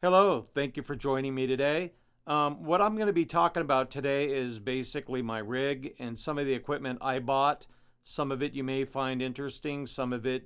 Hello, thank you for joining me today. What I'm going to be talking about today is basically my rig and some of the equipment I bought. Some of it you may find interesting, some of it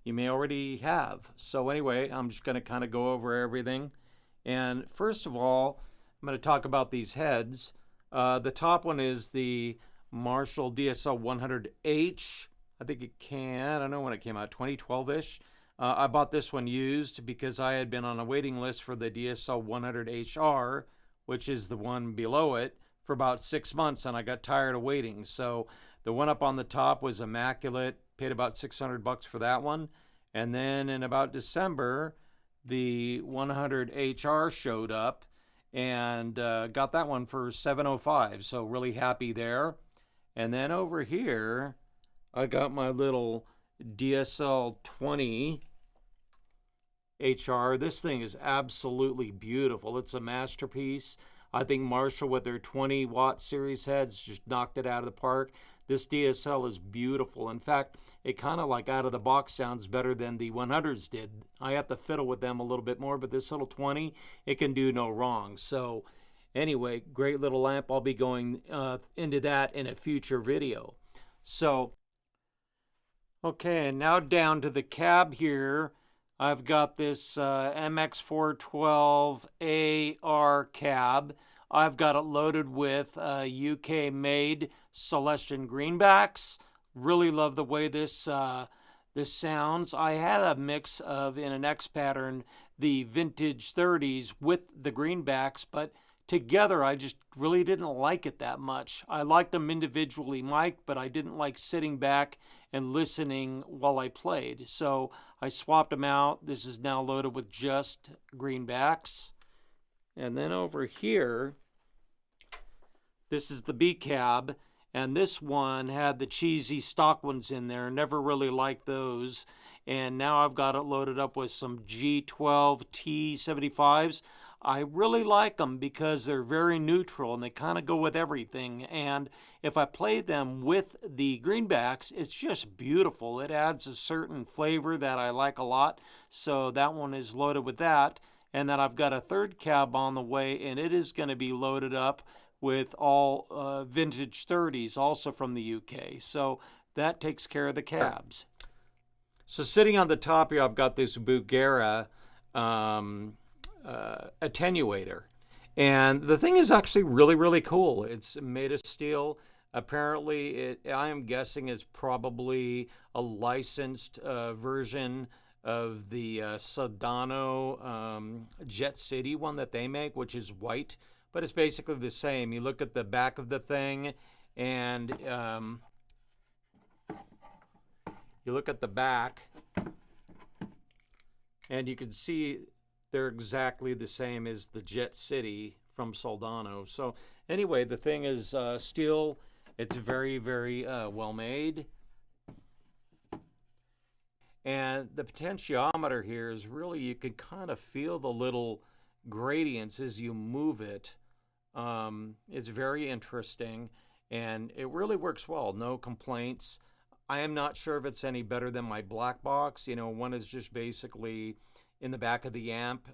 you may already have. So, anyway, I'm just going to kind of go over everything. And first of all, I'm going to talk about these heads. The top one is the Marshall DSL 100H. I think I don't know when it came out, 2012 ish. I bought this one used because I had been on a waiting list for the DSL 100HR, which is the one below it, for about 6 months, and I got tired of waiting. So the one up on the top was immaculate. Paid about $600 for that one, and then in about December, the 100HR showed up, and got that one for 705. So really happy there. And then over here, I got my little DSL 20 HR. This thing is absolutely beautiful. It's a masterpiece. I think Marshall with their 20-watt series heads just knocked it out of the park. This DSL is beautiful. In fact, it kind of like out of the box sounds better than the 100s did. I have to fiddle with them a little bit more, but this little 20, it can do no wrong. So anyway, great little lamp. I'll be going into that in a future video. So, okay, and now down to the cab here. I've got this MX412AR cab. I've got it loaded with UK made Celestian greenbacks. Really love the way this sounds. I had a mix of, in an X pattern, the vintage 30s with the greenbacks, but together I just really didn't like it that much. I liked them individually mic'd, but I didn't like sitting back and listening while I played. So I swapped them out. This is now loaded with just greenbacks. And then over here, this is the B cab, and this one had the cheesy stock ones in there. Never really liked those. And now I've got it loaded up with some G12 T75s. I really like them because they're very neutral and they kind of go with everything. And if I play them with the greenbacks, it's just beautiful. It adds a certain flavor that I like a lot. So that one is loaded with that. And then I've got a third cab on the way, and it is going to be loaded up with all vintage 30s, also from the UK. So that takes care of the cabs. So sitting on the top here, I've got this Bugera attenuator. And the thing is actually really, really cool. It's made of steel. Apparently, I am guessing it's probably a licensed version of the Soldano Jet City one that they make, which is white, but it's basically the same. You look at the back of the thing, and you look at the back, and you can see they're exactly the same as the Jet City from Soldano. So anyway, the thing is steel. It's very, very well made. And the potentiometer here is really, you can kind of feel the little gradients as you move it. It's very interesting, and it really works well. No complaints. I am not sure if it's any better than my black box. One is just basically in the back of the amp,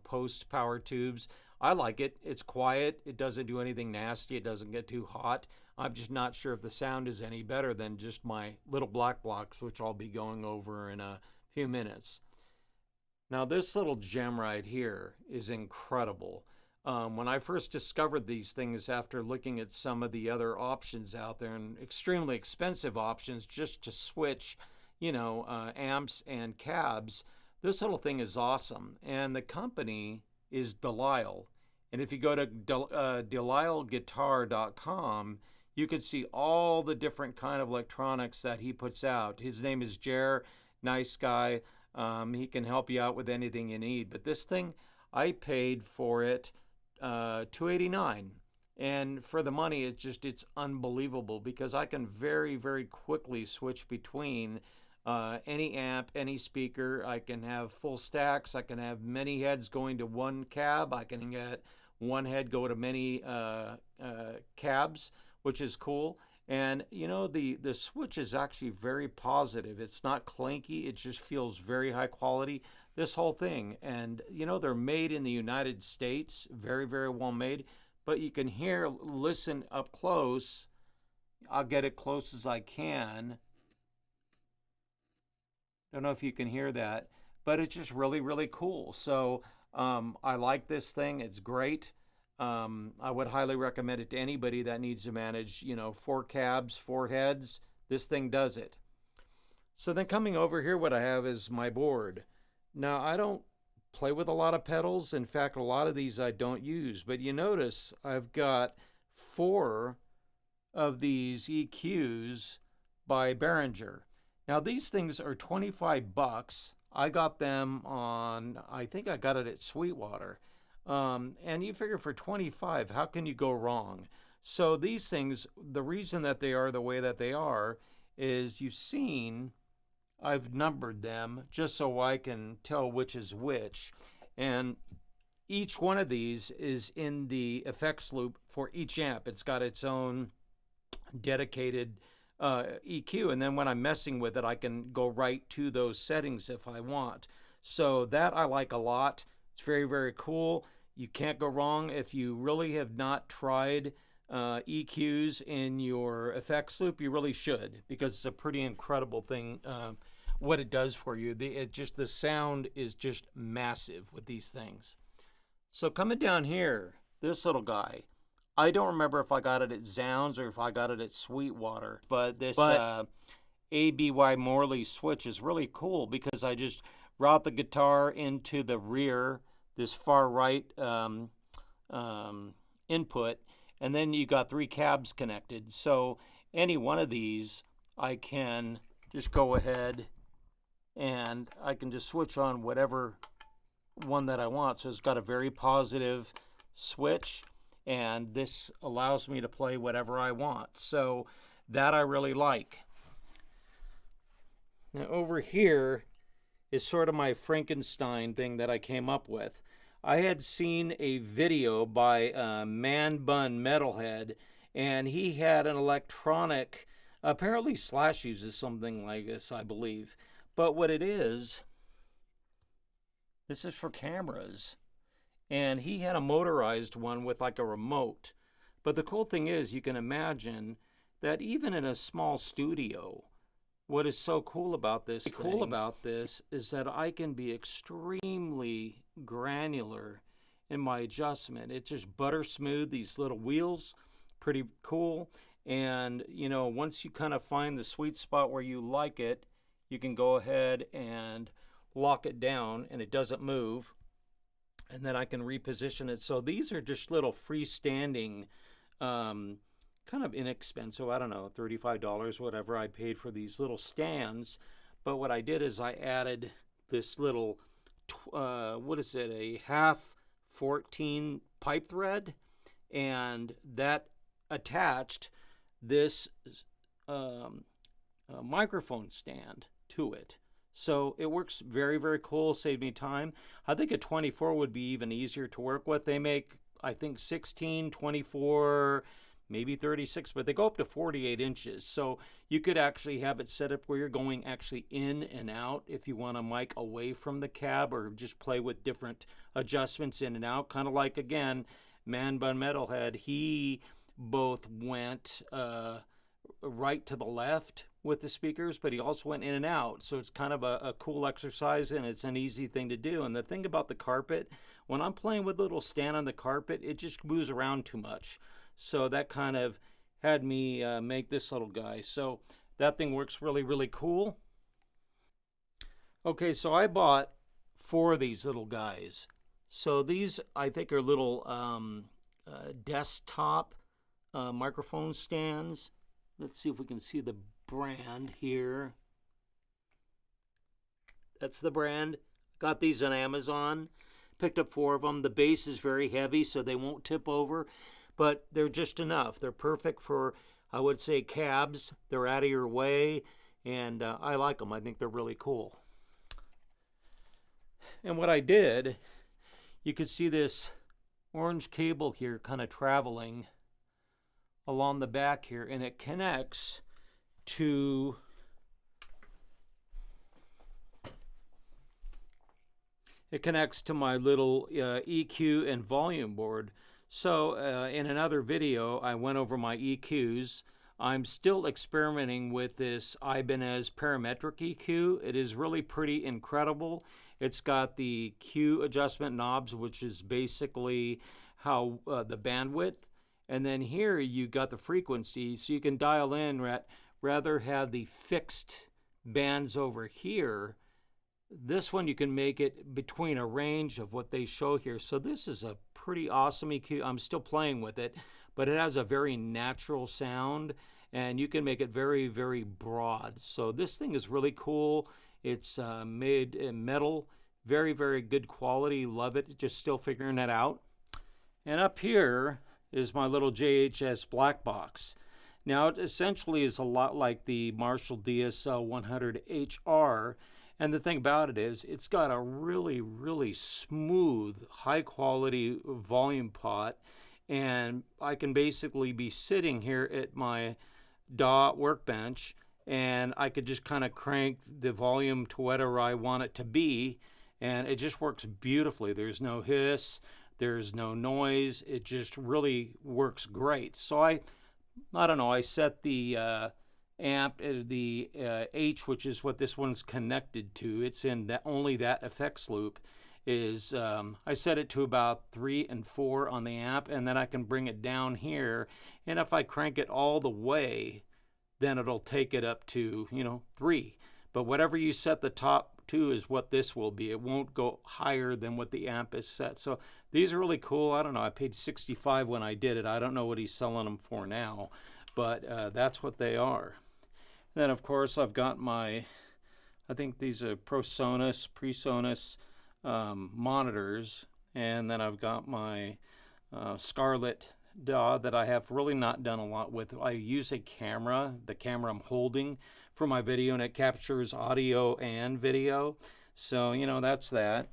post power tubes. I like it. It's quiet. It doesn't do anything nasty. It doesn't get too hot. I'm just not sure if the sound is any better than just my little black box, which I'll be going over in a few minutes. Now, this little gem right here is incredible. When I first discovered these things after looking at some of the other options out there, and extremely expensive options just to switch, amps and cabs, this little thing is awesome. And the company is Delisle. And if you go to DelisleGuitar.com, you can see all the different kind of electronics that he puts out. His name is Jer, nice guy. He can help you out with anything you need. But this thing, I paid for it $289, and for the money, it's unbelievable because I can very, very quickly switch between any amp, any speaker. I can have full stacks. I can have many heads going to one cab. I can get one head go to many cabs, which is cool. And the switch is actually very positive. It's not clanky. It just feels very high quality. this whole thing. And, you know, they're made in the United States, very, very well made. But you can hear, listen up close. I'll get it close as I can. Don't know if you can hear that, but it's just really, really cool. So I like this thing. It's great. I would highly recommend it to anybody that needs to manage, you know, 4 cabs, 4 heads. This thing does it. So then coming over here, what I have is my board. Now, I don't play with a lot of pedals. In fact, a lot of these I don't use. But you notice I've got 4 of these EQs by Behringer. Now, these things are 25 bucks. I got them on, I think I got it at Sweetwater. And you figure for 25, how can you go wrong? So these things, the reason that they are the way that they are is you've seen I've numbered them just so I can tell which is which. And each one of these is in the effects loop for each amp. It's got its own dedicated EQ. And then when I'm messing with it, I can go right to those settings if I want. So that I like a lot. It's very, very cool. You can't go wrong if you really have not tried EQs in your effects loop. You really should, because it's a pretty incredible thing. What it does for you, the sound is just massive with these things. So coming down here, this little guy, I don't remember if I got it at Zounds or if I got it at Sweetwater, but this ABY Morley switch is really cool because I just route the guitar into the rear, this far right input, and then you got 3 cabs connected. So any one of these, I can just go ahead and I can just switch on whatever one that I want. So it's got a very positive switch, and this allows me to play whatever I want. So that I really like. Now over here is sort of my Frankenstein thing that I came up with. I had seen a video by Man Bun Metalhead, and he had an electronic, apparently Slash uses something like this, I believe. But what it is, this is for cameras. And he had a motorized one with like a remote. But the cool thing is, you can imagine that even in a small studio, what is so cool about this is that I can be extremely granular in my adjustment. It's just butter smooth, these little wheels, pretty cool. And, you know, once you kind of find the sweet spot where you like it, you can go ahead and lock it down and it doesn't move. And then I can reposition it. So these are just little freestanding, kind of inexpensive, I don't know, $35, whatever I paid for these little stands. But what I did is I added this little, what is it, a half 14 pipe thread, and that attached this microphone stand to it. So it works very, very cool, saved me time. I think a 24 would be even easier to work with. They make, I think, 16, 24, maybe 36, but they go up to 48 inches. So you could actually have it set up where you're going actually in and out if you want a mic away from the cab, or just play with different adjustments in and out. Kind of like, again, Man Bun Metalhead, he both went right to the left with the speakers, but he also went in and out. So it's kind of a cool exercise, and it's an easy thing to do. And the thing about the carpet, when I'm playing with a little stand on the carpet, it just moves around too much. So that kind of had me make this little guy. So that thing works really, really cool. Okay, so I bought 4 of these little guys. So these, I think, are little desktop microphone stands. Let's see if we can see the brand here. That's the brand. Got these on Amazon. Picked up 4 of them. The base is very heavy, so they won't tip over, but they're just enough. They're perfect for, I would say, cabs. They're out of your way, and I like them. I think they're really cool. And what I did, you could see this orange cable here kind of traveling along the back here, and it connects to it connects to my little EQ and volume board. So in another video, I went over my EQs. I'm still experimenting with this Ibanez parametric EQ. It is really pretty incredible. It's got the Q adjustment knobs, which is basically how the bandwidth. And then here you got the frequency, so you can dial in rather have the fixed bands over here. This one you can make it between a range of what they show here. So this is a pretty awesome EQ. I'm still playing with it, but it has a very natural sound, and you can make it very, very broad. So this thing is really cool. It's made in metal, very, very good quality. Love it. Just still figuring that out. And up here is my little JHS black box. Now it essentially is a lot like the Marshall DSL 100HR. And the thing about it is it's got a really, really smooth, high quality volume pot. And I can basically be sitting here at my DAW workbench, and I could just kind of crank the volume to whatever I want it to be, and it just works beautifully. There's no hiss, there's no noise. It just really works great. So I don't know, I set the amp, the H, which is what this one's connected to. It's in that, only that effects loop is, I set it to about 3 and 4 on the amp, and then I can bring it down here, and if I crank it all the way, then it'll take it up to, 3. But whatever you set the top to is what this will be. It won't go higher than what the amp is set. So these are really cool. I don't know, I paid $65 when I did it. I don't know what he's selling them for now, but that's what they are. Then of course I've got my, I think these are PreSonus monitors, and then I've got my Scarlett DAW that I have really not done a lot with. I use a camera, the camera I'm holding for my video, and it captures audio and video. So, that's that.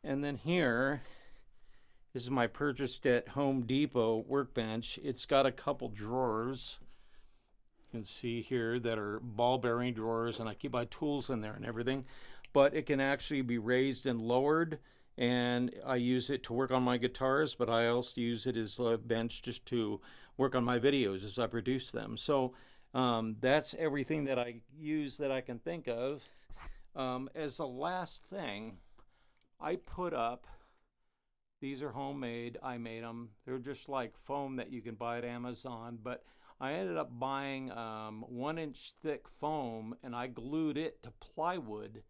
And then here is my purchased at Home Depot workbench. It's got a couple drawers. You can see here that are ball bearing drawers, and I keep my tools in there and everything. But it can actually be raised and lowered, and I use it to work on my guitars, but I also use it as a bench just to work on my videos as I produce them. So that's everything that I use that I can think of. As a last thing, I put up, these are homemade, I made them. They're just like foam that you can buy at Amazon, but I ended up buying 1-inch thick foam, and I glued it to plywood.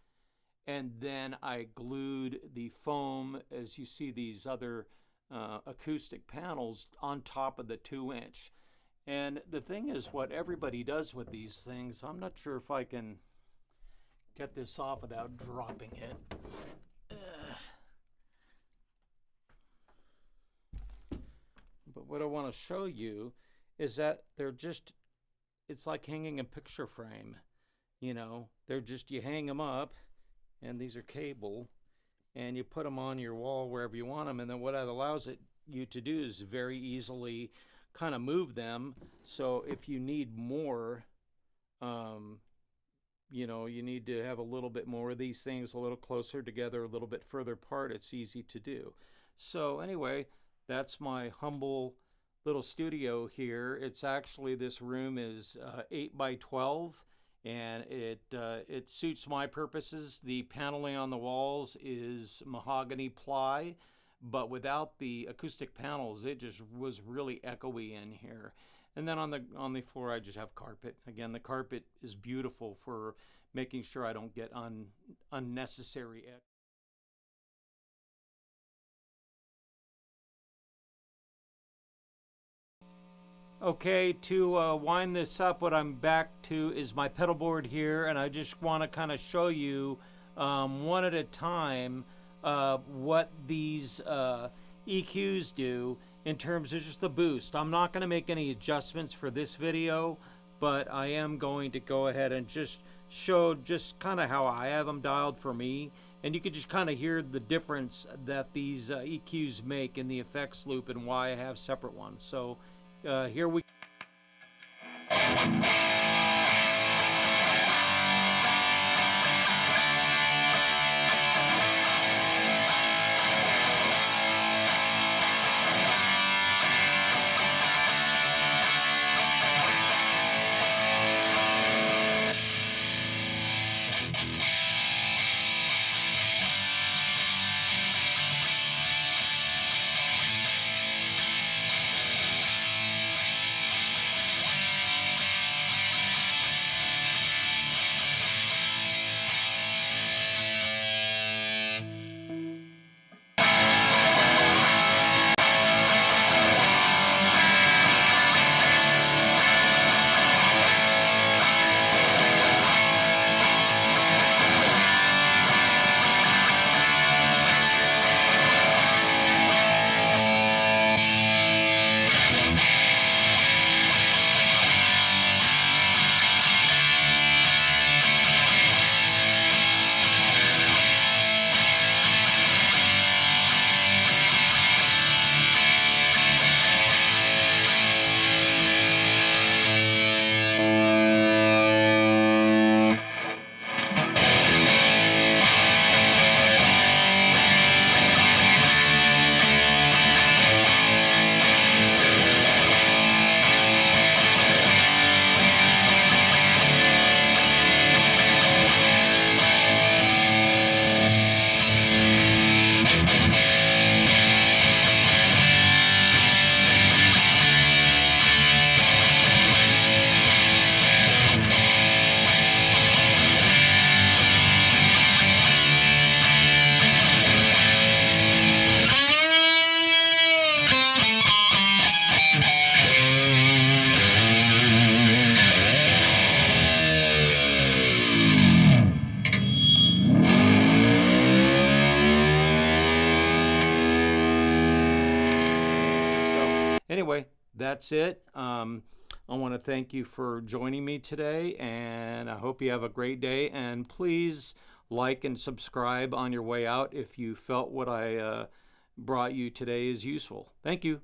And then I glued the foam, as you see these other acoustic panels, on top of the 2-inch. And the thing is, what everybody does with these things, I'm not sure if I can get this off without dropping it. But what I want to show you is that they're just, it's like hanging a picture frame. They're just, you hang them up, and these are cable, and you put them on your wall wherever you want them, and then what it allows you to do is very easily kind of move them. So if you need more, you need to have a little bit more of these things a little closer together, a little bit further apart, it's easy to do. So anyway, that's my humble little studio here. It's actually, this room is 8 by 12. And it suits my purposes. The paneling on the walls is mahogany ply, but without the acoustic panels, it just was really echoey in here. And then on the floor, I just have carpet. Again, the carpet is beautiful for making sure I don't get unnecessary echo. Okay, to wind this up, what I'm back to is my pedal board here, and I just want to kind of show you one at a time what these EQs do in terms of just the boost. I'm not going to make any adjustments for this video, but I am going to go ahead and just show just kind of how I have them dialed for me, and you can just kind of hear the difference that these EQs make in the effects loop and why I have separate ones. So here we Anyway, that's it. I want to thank you for joining me today, and I hope you have a great day. And please like and subscribe on your way out if you felt what I brought you today is useful. Thank you.